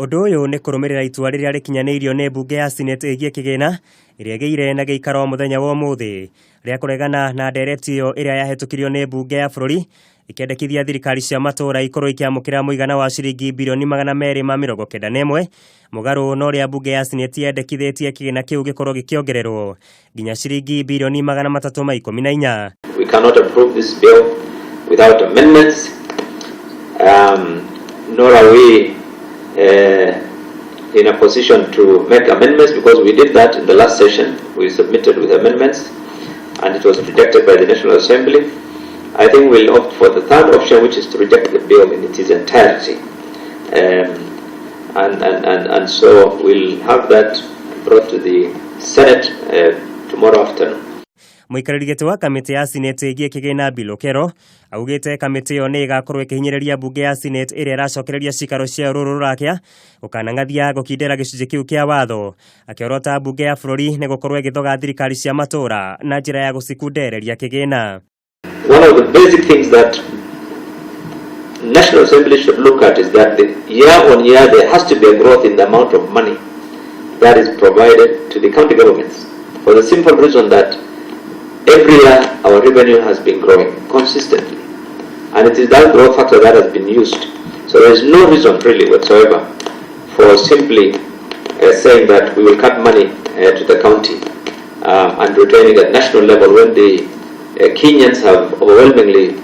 Ũndũ ũyũ nĩ kũrũmĩrĩra itua rĩrĩa rĩkinyanĩirio nĩ mbunge ya Senate ĩgiĩ kigina ĩrĩa ĩgĩire na gĩikaro mũthenya wa ũmũthĩ rĩa kũregana na ndereti ĩyo ĩrĩa yahetũkirio nĩ mbunge ya bũrũri ikĩendekithia thirikari cia matũra ikorwo ikiamũkĩra mũigana wa ciringi birioni 291 mũgarũ na ũrĩa mbunge ya Senate yendekithĩtie kigina kĩu gĩkorwo gĩkĩongererwo nginya ciringi birioni 314. We cannot approve this bill without amendments, nor are we in a position to make amendments, because we did that in the last session. We submitted with amendments and it was rejected by the National Assembly. I think we'll opt for the third option, which is to reject the bill in its entirety, and so we'll have that brought to the Senate tomorrow afternoon. Mũikarĩri gĩtĩ wa kamĩtĩ ya Senate ĩgiĩ kigina Bill Okero augĩte kamĩtĩ ĩyo nĩ ĩgakorwo ĩkĩhinyĩrĩria mbunge ya Senate ĩrĩa ĩracokereria cikaro cia rũrũ rakĩa gũkanangathia gũkindĩra gĩcunjĩ kĩu kĩa watho, akĩorota mbunge ya bũrũri nĩ gũkorwo ĩgĩthoga thirikari cia matũra na njĩra ya gũcikundereria kigina. One of the basic things that National Assembly should look at is that year on year there has to be a growth in the amount of money that is provided to the county governments, for the simple reason that every year our revenue has been growing consistently, and it is that growth factor that has been used. So there is no reason really whatsoever for simply saying that we will cut money to the county and retaining at national level when the Kenyans have overwhelmingly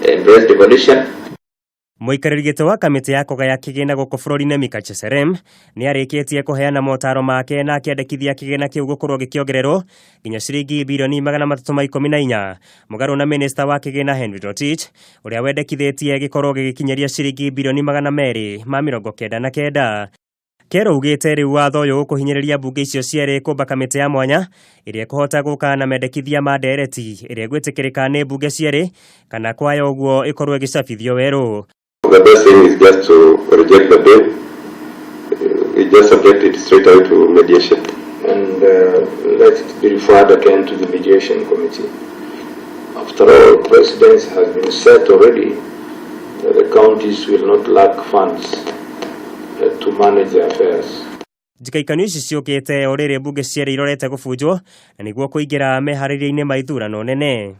embraced devolution. Mũikarĩri gĩtĩ wa kamĩtĩ ya kũgaya kigina gũkũ bũrũri-inĩ Mikache Serem nĩ arĩkĩtie kũheana motaro make na akĩendekithia kigina kĩu gũkorwo gĩkĩongererwo nginya ciringi birioni 314 mũgarũ na minista wa kigina Henry Rotich ũrĩa wendekithĩtie gĩkorwo gĩgĩkinyĩria ciringi birioni 299. Kero ugĩte rĩu watho ũyũ ũkũhinyĩrĩria mbunge icio cierĩ kũmba kamĩtĩ ya mwanya ĩrĩa kũhota gũka na mendekithia ma ndereti ĩrĩa gwĩtĩkĩrĩka nĩ mbunge cierĩ kana kwaya ũguo ĩkorwo ĩgĩcabithio werũ. The best thing is just to reject the bill. We just subject it straight out to mediation and let it be referred again to the mediation committee. After all, precedence has been set already that the counties will not lack funds to manage their affairs. Njikaikanio ici ciũkĩte o rĩrĩ mbunge cierĩ irorete gũbunjwo na nĩguo kũingĩra meharĩria-inĩ ma ithurano nene.